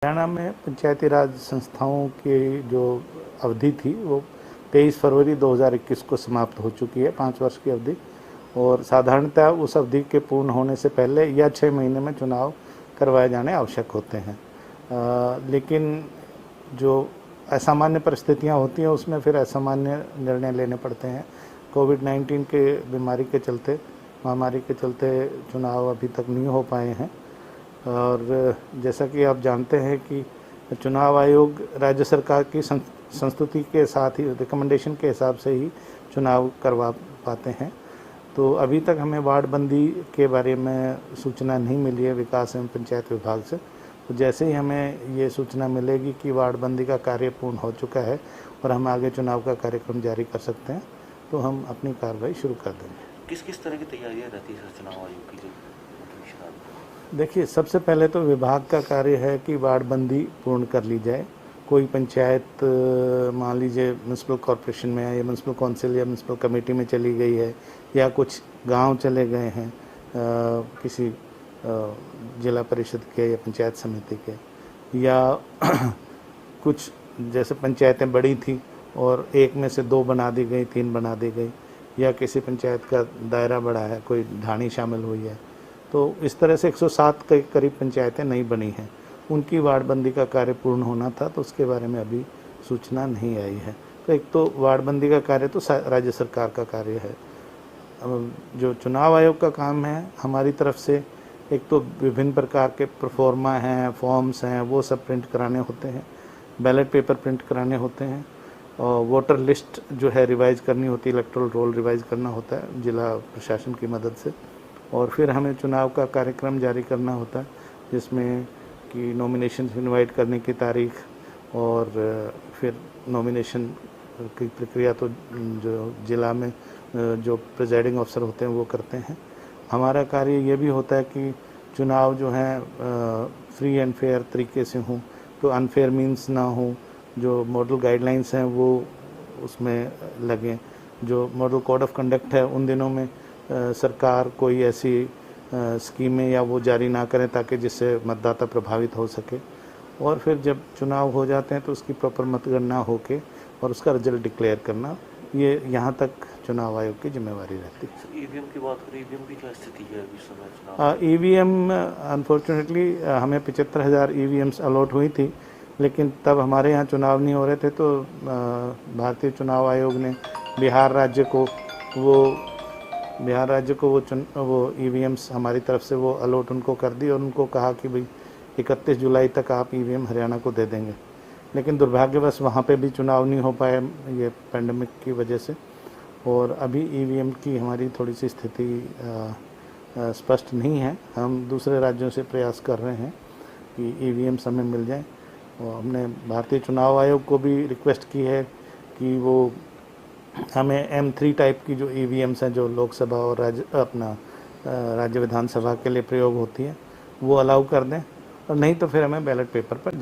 हरियाणा में पंचायती राज संस्थाओं की जो अवधि थी वो 23 फरवरी 2021 को समाप्त हो चुकी है, 5 वर्ष की अवधि। और साधारणतः उस अवधि के पूर्ण होने से पहले या 6 महीने में चुनाव करवाए जाने आवश्यक होते हैं। लेकिन जो असामान्य परिस्थितियां होती हैं उसमें फिर असामान्य निर्णय लेने पड़ते हैं। कोविड-19 के बीमारी के चलते, महामारी के चलते चुनाव अभी तक नहीं हो पाए हैं। और जैसा कि आप जानते हैं कि चुनाव आयोग राज्य सरकार की संस्तुति के साथ ही रिकमेंडेशन के हिसाब से ही चुनाव करवा पाते हैं। तो अभी तक हमें वार्डबंदी के बारे में सूचना नहीं मिली है विकास एवं पंचायत विभाग से। तो जैसे ही हमें ये सूचना मिलेगी कि वार्डबंदी का कार्य पूर्ण हो चुका है और हम आगे चुनाव का कार्यक्रम जारी कर सकते हैं, तो हम अपनी कार्रवाई शुरू कर देंगे। किस किस तरह की तैयारियां रहती है चुनाव आयोग की? देखिए, सबसे पहले तो विभाग का कार्य है कि वार्डबंदी पूर्ण कर ली जाए। कोई पंचायत मान लीजिए म्यूनसिपल कॉरपोरेशन में है या म्यूनसिपल काउंसिल या म्यूनसिपल कमेटी में चली गई है, या कुछ गांव चले गए हैं किसी जिला परिषद के या पंचायत समिति के, या कुछ जैसे पंचायतें बड़ी थी और एक में से 2 बना दी गई, 3 बना दी गई, या किसी पंचायत का दायरा बड़ा है, कोई ढाणी शामिल हुई है। तो इस तरह से 107 के करीब पंचायतें नई बनी हैं, उनकी वार्डबंदी का कार्य पूर्ण होना था, तो उसके बारे में अभी सूचना नहीं आई है। तो एक तो वार्डबंदी का कार्य तो राज्य सरकार का कार्य है। जो चुनाव आयोग का काम है हमारी तरफ से, एक तो विभिन्न प्रकार के प्रोफॉर्मा हैं, फॉर्म्स हैं, वो सब प्रिंट कराने होते हैं, बैलेट पेपर प्रिंट कराने होते हैं, और वोटर लिस्ट जो है रिवाइज करनी होती है, इलेक्टोरल रोल रिवाइज करना होता है जिला प्रशासन की मदद से। और फिर हमें चुनाव का कार्यक्रम जारी करना होता है, जिसमें कि नॉमिनेशन इनवाइट करने की तारीख और फिर नॉमिनेशन की प्रक्रिया तो जो जिला में जो प्रिजाइडिंग अफसर होते हैं वो करते हैं। हमारा कार्य ये भी होता है कि चुनाव जो है फ्री एंड फेयर तरीके से हों, तो अनफेयर मीन्स ना हो, जो मॉडल गाइडलाइंस हैं वो उसमें लगें। जो मॉडल कोड ऑफ कंडक्ट है उन दिनों में सरकार कोई ऐसी स्कीमें या वो जारी ना करें ताकि जिससे मतदाता प्रभावित हो सके। और फिर जब चुनाव हो जाते हैं तो उसकी प्रॉपर मतगणना होके और उसका रिजल्ट डिक्लेयर करना, ये यहाँ तक चुनाव आयोग की जिम्मेवारी रहती है। ईवीएम की बात करें, ईवीएम की क्या स्थिति है अभी समय? ईवीएम अनफॉर्चुनेटली हमें 75,000 ईवीएम्स अलॉट हुई थी, लेकिन तब हमारे यहाँ चुनाव नहीं हो रहे थे, तो भारतीय चुनाव आयोग ने बिहार राज्य को वो ईवीएम्स हमारी तरफ से वो अलॉट उनको कर दी और उनको कहा कि भाई 31 जुलाई तक आप ईवीएम हरियाणा को दे देंगे। लेकिन दुर्भाग्यवश वहाँ पे भी चुनाव नहीं हो पाए ये पैंडेमिक की वजह से, और अभी ईवीएम की हमारी थोड़ी सी स्थिति स्पष्ट नहीं है। हम दूसरे राज्यों से प्रयास कर रहे हैं कि ईवीएम्स हमें मिल जाएँ, और हमने भारतीय चुनाव आयोग को भी रिक्वेस्ट की है कि वो हमें M3 टाइप की जो ईवीएम्स हैं जो लोकसभा और राज्य विधानसभा के लिए प्रयोग होती है वो अलाउ कर दें, और नहीं तो फिर हमें बैलेट पेपर पर